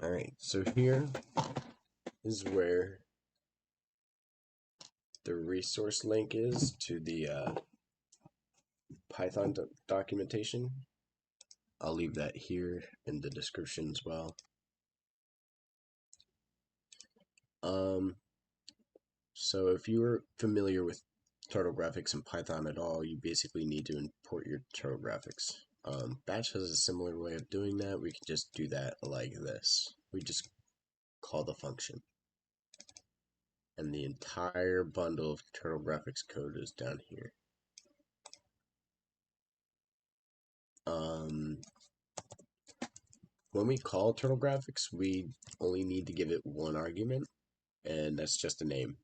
Alright, so here is where the resource link is to the Python documentation. I'll leave that here in the description as well. So if you're familiar with turtle graphics in Python at all, you basically need to import your turtle graphics. Bash has a similar way of doing that. We can just do that like this. We just call the function. And the entire bundle of turtle graphics code is down here. When we call turtle graphics, we only need to give it one argument, and that's just a name.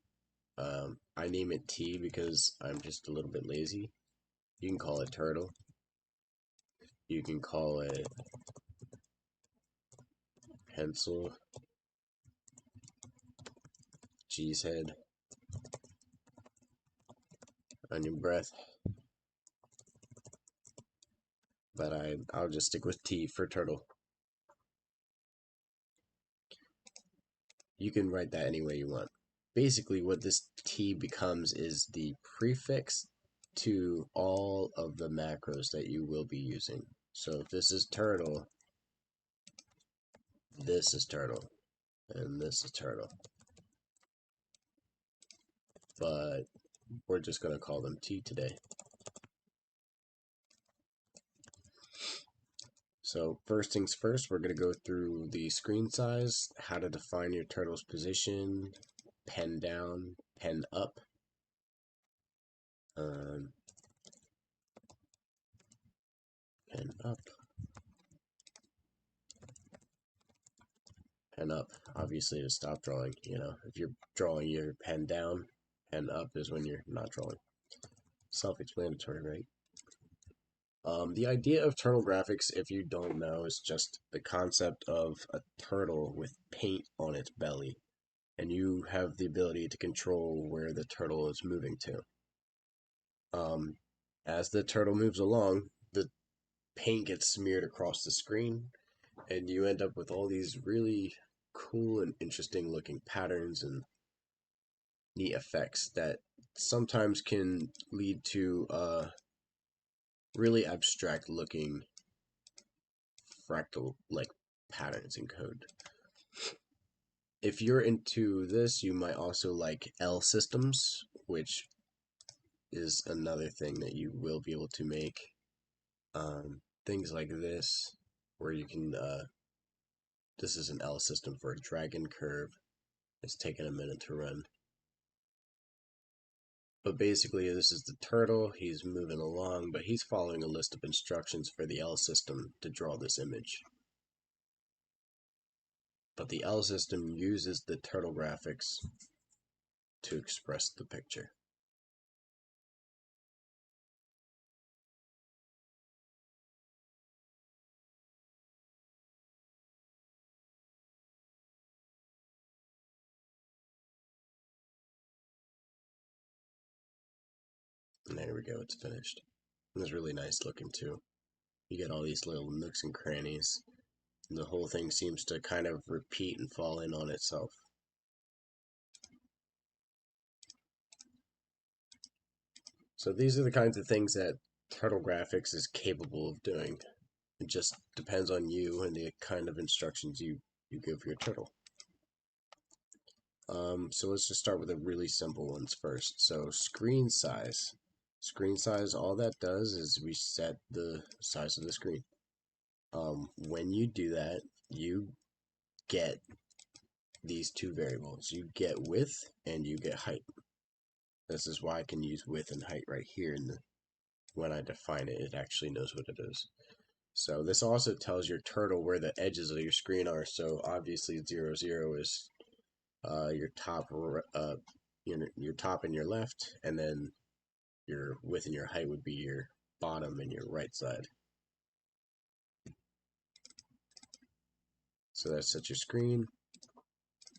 I name it T because I'm just a little bit lazy. You can call it turtle. You can call it pencil, cheese head, onion breath, but I'll just stick with T for turtle. You can write that any way you want. Basically, what this T becomes is the prefix to all of the macros that you will be using. So if this is turtle, this is turtle, and this is turtle. But we're just going to call them T today. So first things first, we're going to go through the screen size, how to define your turtle's position, pen down, pen up. Pen up. Pen up, obviously to stop drawing. You know, if you're drawing your pen down, pen up is when you're not drawing. Self-explanatory, right? The idea of turtle graphics, if you don't know, is just the concept of a turtle with paint on its belly. And you have the ability to control where the turtle is moving to. As the turtle moves along, the paint gets smeared across the screen, and you end up with all these really cool and interesting looking patterns and neat effects that sometimes can lead to really abstract looking fractal like patterns in code. If you're into this, you might also like L systems, which is another thing that you will be able to make. Things like this, where you can, this is an L system for a dragon curve. It's taken a minute to run. But basically, this is the turtle. He's moving along, but he's following a list of instructions for the L system to draw this image. But the L system uses the turtle graphics to express the picture. And there we go, it's finished. And it's really nice looking too. You get all these little nooks and crannies. And the whole thing seems to kind of repeat and fall in on itself. So these are the kinds of things that turtle graphics is capable of doing. It just depends on you and the kind of instructions you give your turtle. So let's just start with the really simple ones first. So screen size. Screen size, all that does is we set the size of the screen. When you do that, you get these two variables. You get width and you get height. This is why I can use width and height right here. When I define it, it actually knows what it is. So this also tells your turtle where the edges of your screen are. So obviously 0, 0 is your top, your top and your left, and then your width and your height would be your bottom and your right side. So that's set your screen.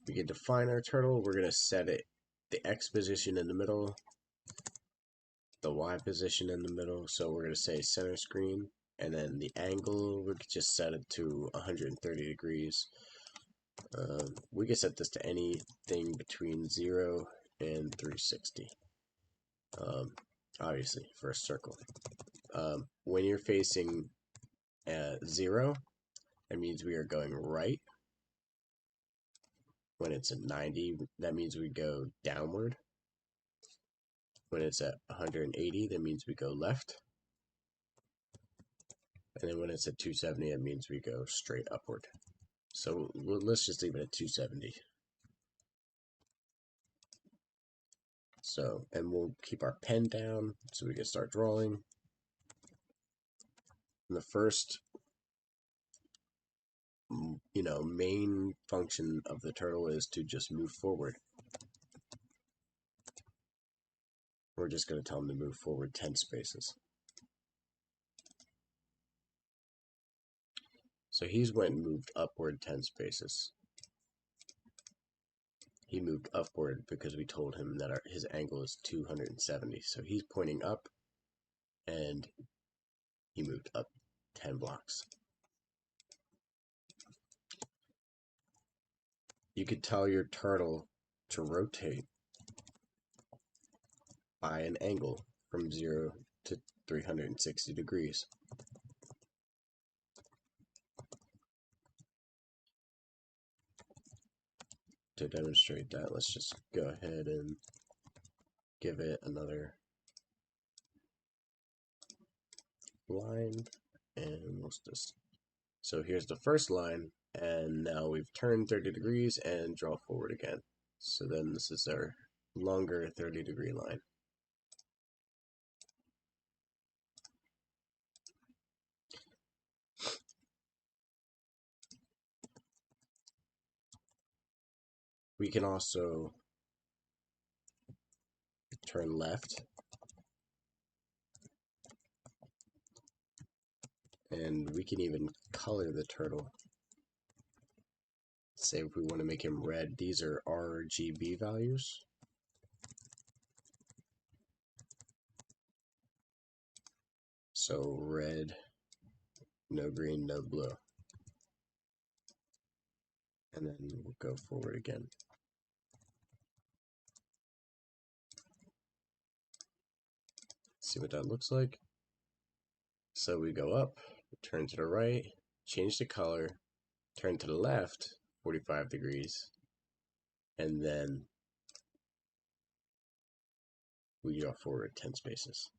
We can define our turtle. We're gonna set it the X position in the middle, the Y position in the middle. So we're gonna say center screen, and then the angle we could just set it to 130 degrees. We can set this to anything between 0 and 360. Obviously, for a circle. When you're facing 0, that means we are going right. When it's at 90, that means we go downward. When it's at 180, that means we go left. And then when it's at 270, that means we go straight upward. So let's just leave it at 270. So, and we'll keep our pen down so we can start drawing. And the first, main function of the turtle is to just move forward. We're just going to tell him to move forward 10 spaces. So he's went and moved upward 10 spaces. He moved upward because we told him that his angle is 270. So he's pointing up, and he moved up 10 blocks. You could tell your turtle to rotate by an angle from 0 to 360 degrees. To demonstrate that, let's just go ahead and give it another line, and what's this? So here's the first line, and now we've turned 30 degrees and draw forward again. So then this is our longer 30-degree line. We can also turn left, and we can even color the turtle. Say if we want to make him red, these are RGB values. So red, no green, no blue. And then we'll go forward again. See what that looks like. So we go up, turn to the right, change the color, turn to the left 45 degrees, and then we go forward 10 spaces.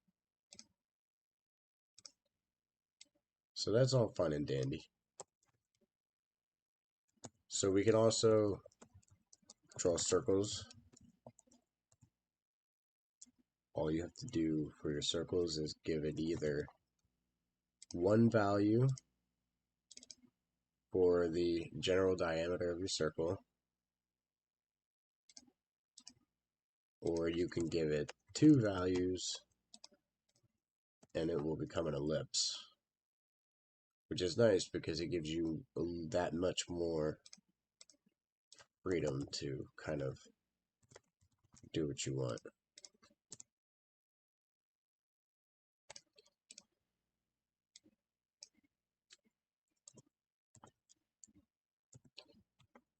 So that's all fun and dandy. So we can also draw circles. All you have to do for your circles is give it either one value for the general diameter of your circle, or you can give it 2 values and it will become an ellipse, which is nice because it gives you that much more freedom to kind of do what you want.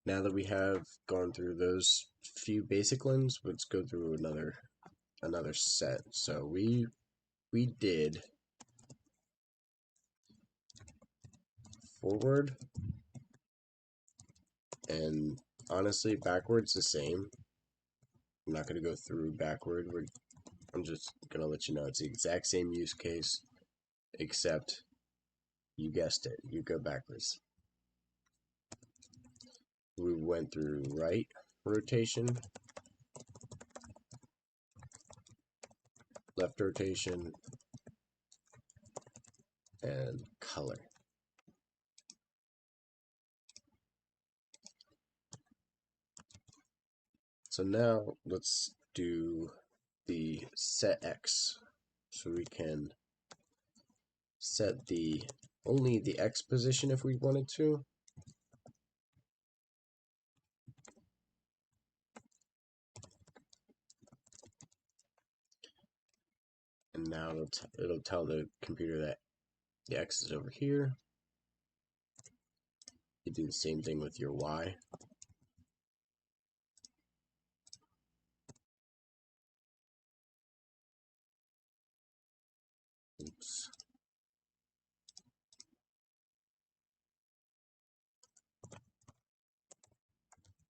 Now that we have gone through those few basic ones, let's go through another set. So we did forward, and honestly backwards the same. I'm not going to go through backward. I'm just going to let you know it's the exact same use case, except you guessed it, you go backwards. We went through right rotation, left rotation, and color. So now let's do the set X. So we can set only the X position if we wanted to. And now it'll tell the computer that the X is over here. You do the same thing with your Y. Oops.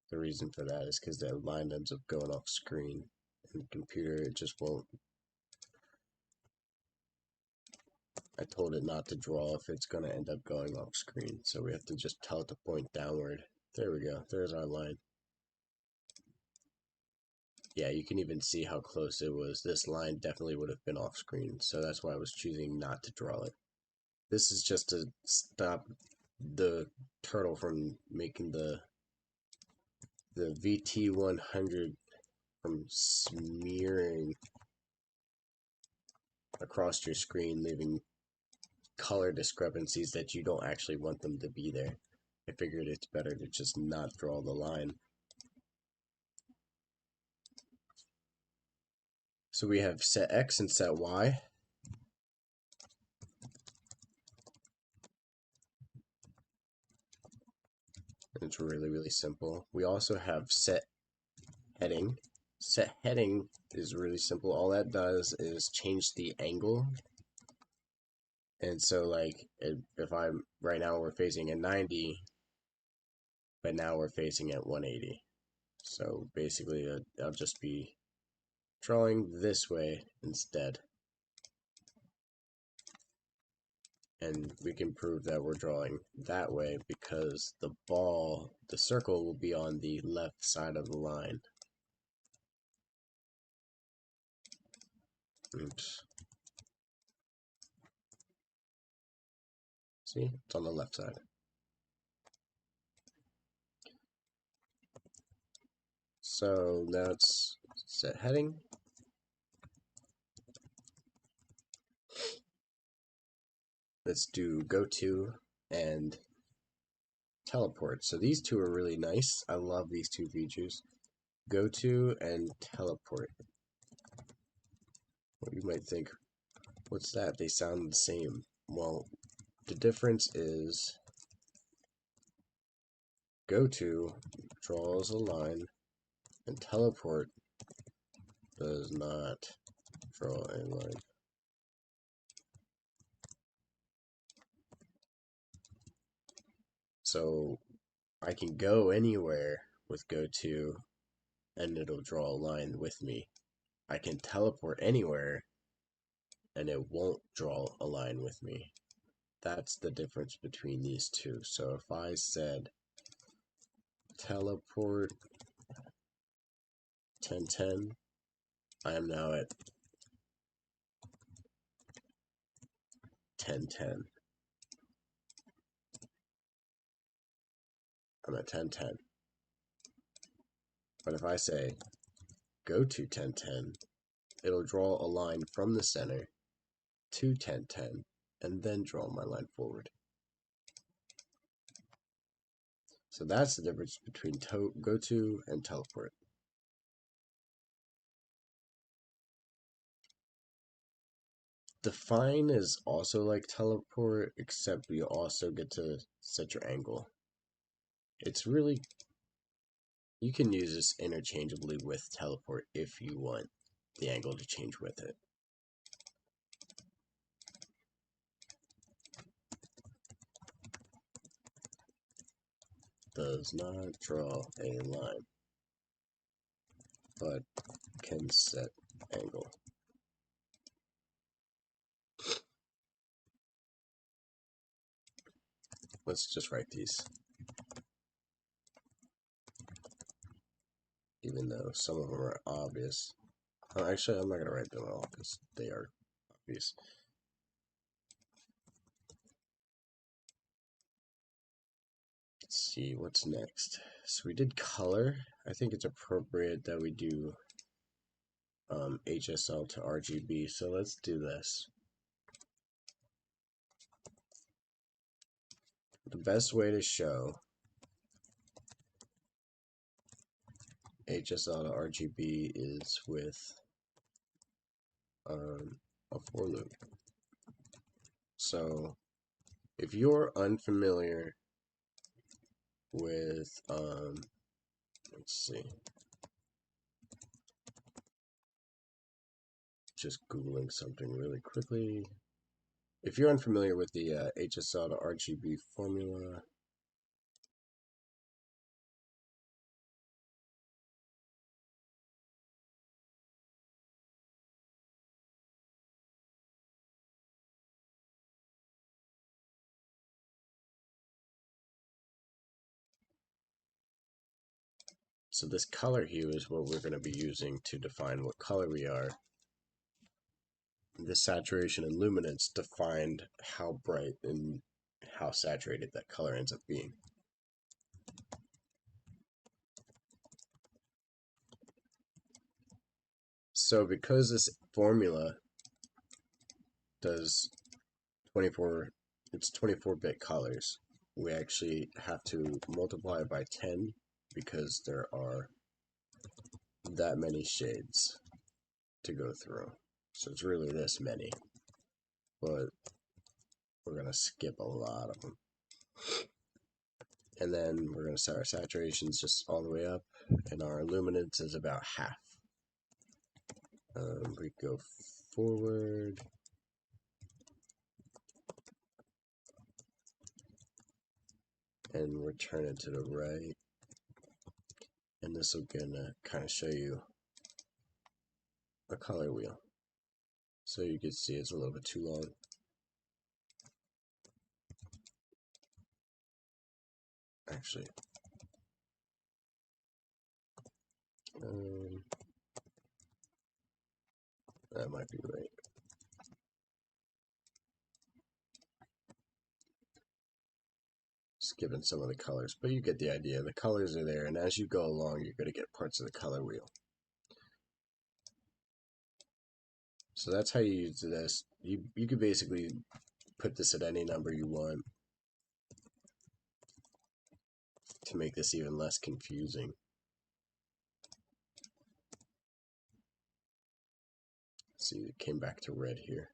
The reason for that is because that line ends up going off screen. And the computer, it just won't. I told it not to draw if it's going to end up going off screen. So we have to just tell it to point downward. There we go. There's our line. Yeah, you can even see how close it was. This line definitely would have been off screen. So that's why I was choosing not to draw it. This is just to stop the turtle from making the VT100 from smearing across your screen, leaving color discrepancies that you don't actually want them to be there. I figured it's better to just not draw the line. So we have set X and set Y. It's really, really simple. We also have set heading. Set heading is really simple. All that does is change the angle. And so like if I'm right now we're facing at 90, but now we're facing at 180. So basically I'll just be drawing this way instead. And we can prove that we're drawing that way because the ball, the circle will be on the left side of the line. Oops. See, it's on the left side. So now it's set heading. Let's do go to and teleport. So these two are really nice. I love these two features. Go to and teleport. Well, you might think, what's that? They sound the same. Well, the difference is go to draws a line and teleport does not draw a line. So I can go anywhere with go to and it'll draw a line with me. I can teleport anywhere and it won't draw a line with me. That's the difference between these two. So if I said teleport 1010, I am now at 1010. I'm at 1010. But if I say go to 1010, it'll draw a line from the center to 1010 and then draw my line forward. So that's the difference between go to and teleport. Define is also like teleport, except you also get to set your angle. It's really, you can use this interchangeably with teleport if you want the angle to change with it. Does not draw a line, but can set angle. Let's just write these, even though some of them are obvious. Oh, actually, I'm not going to write them all because they are obvious. Let's see, what's next? So we did color. I think it's appropriate that we do HSL to RGB, so let's do this. The best way to show HSL to RGB is with a for loop. So if you're unfamiliar with, let's see, just Googling something really quickly. If you're unfamiliar with the HSL to RGB formula, so this color hue is what we're going to be using to define what color we are. The saturation and luminance defined how bright and how saturated that color ends up being. So because this formula does 24-bit colors, we actually have to multiply by 10 because there are that many shades to go through. So it's really this many, but we're going to skip a lot of them. And then we're going to set our saturations just all the way up, and our luminance is about half. We go forward, and return it to the right, and this will gonna kind of show you a color wheel. So you can see it's a little bit too long. Actually, that might be right. Skipping some of the colors, but you get the idea. The colors are there, and as you go along, you're going to get parts of the color wheel. So that's how you use this. You could basically put this at any number you want to make this even less confusing. See, it came back to red here.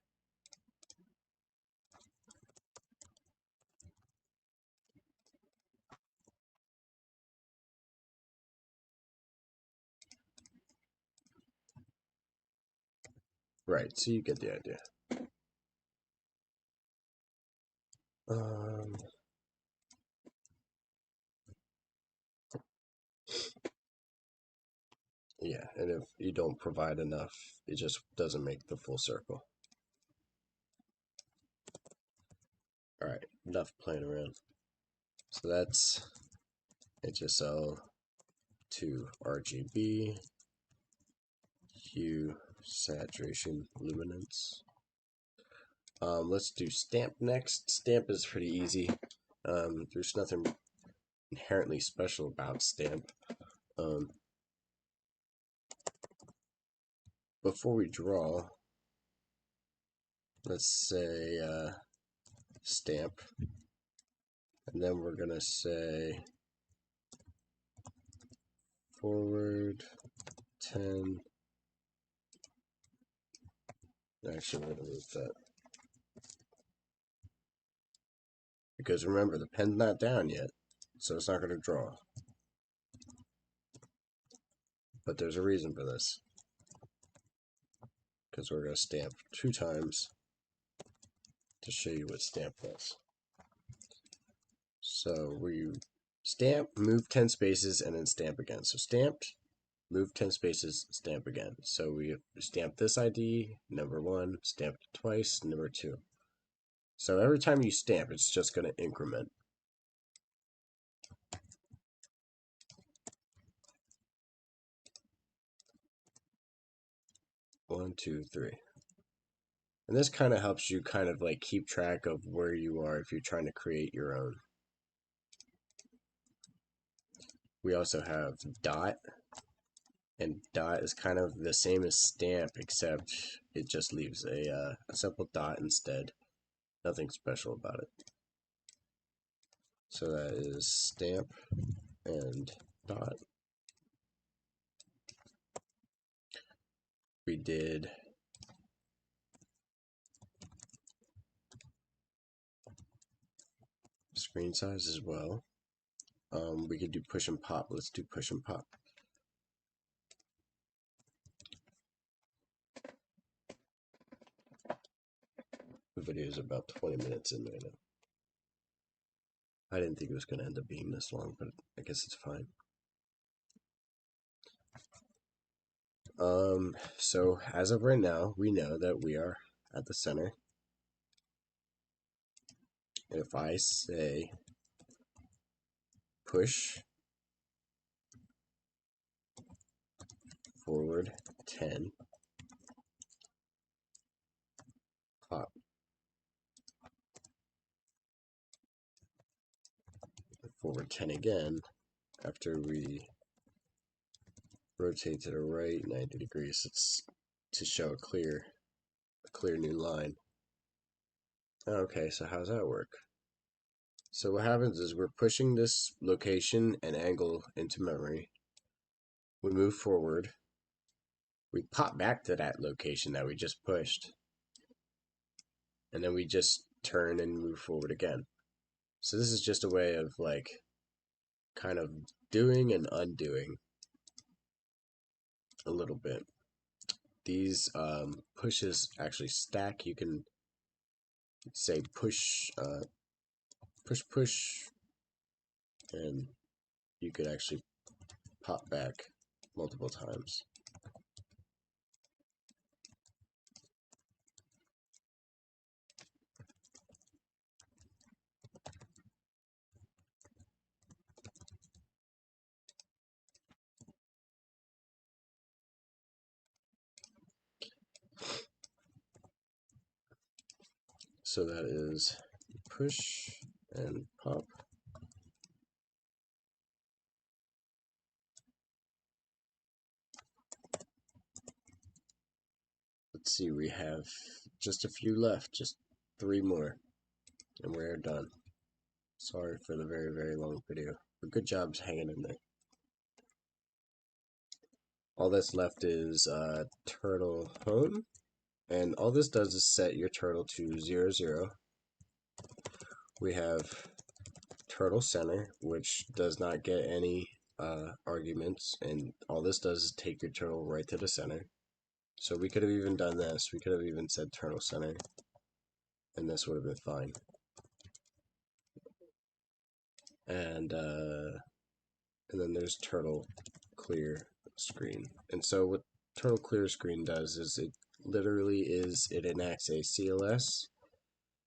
Right, so you get the idea. Yeah, and if you don't provide enough, it just doesn't make the full circle. Alright, enough playing around. So that's HSL to RGB, hue, saturation, luminance. Let's do stamp next. Stamp is pretty easy. There's nothing inherently special about stamp. Before we draw, let's say stamp, and then we're gonna say forward 10. Actually, we're gonna move that because remember the pen's not down yet, so it's not gonna draw. But there's a reason for this, because we're gonna stamp 2 times to show you what stamp does. So we stamp, move 10 spaces, and then stamp again. So stamped, move 10 spaces, stamp again. So we stamp this ID, number 1, stamped twice, number 2. So every time you stamp, it's just going to increment. One, two, three. And this kind of helps you kind of like keep track of where you are if you're trying to create your own. We also have dot, and dot is kind of the same as stamp, except it just leaves a simple dot instead. Nothing special about it. So that is stamp and dot. We did screen size as well. We could do push and pop. Let's do push and pop. The video is about 20 minutes in right now. I didn't think it was going to end up being this long, but I guess it's fine. So as of right now, we know that we are at the center. And if I say push forward 10, pop forward 10 again, after we rotate to the right 90 degrees, it's to show a clear new line. Okay, so how's that work? So what happens is we're pushing this location and angle into memory. We move forward. We pop back to that location that we just pushed. And then we just turn and move forward again. So this is just a way of like kind of doing and undoing a little bit. These pushes actually stack. You can say push, push, and you could actually pop back multiple times. So that is push and pop. Let's see, we have just a few left, just 3 more, and we're done. Sorry for the very, very long video, but good job hanging in there. All that's left is turtle home, and all this does is set your turtle to 0, 0. We have turtle center, which does not get any arguments, and all this does is take your turtle right to the center. So we could have even done this. We could have even said turtle center, and this would have been fine. And then there's turtle clear screen. And so what turtle clear screen does is it literally it enacts a CLS,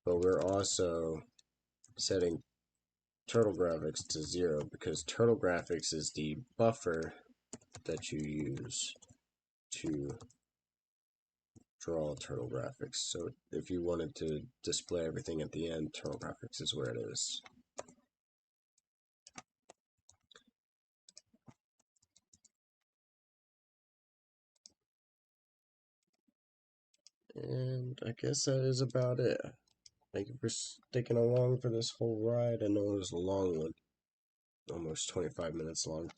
but we're also setting turtle graphics to 0 because turtle graphics is the buffer that you use to draw turtle graphics. So if you wanted to display everything at the end, turtle graphics is where it is. And I guess that is about it. Thank you for sticking along for this whole ride. I know it was a long one, almost 25 minutes long.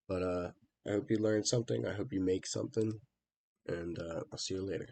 But I hope you learned something. I hope you make something. And I'll see you later.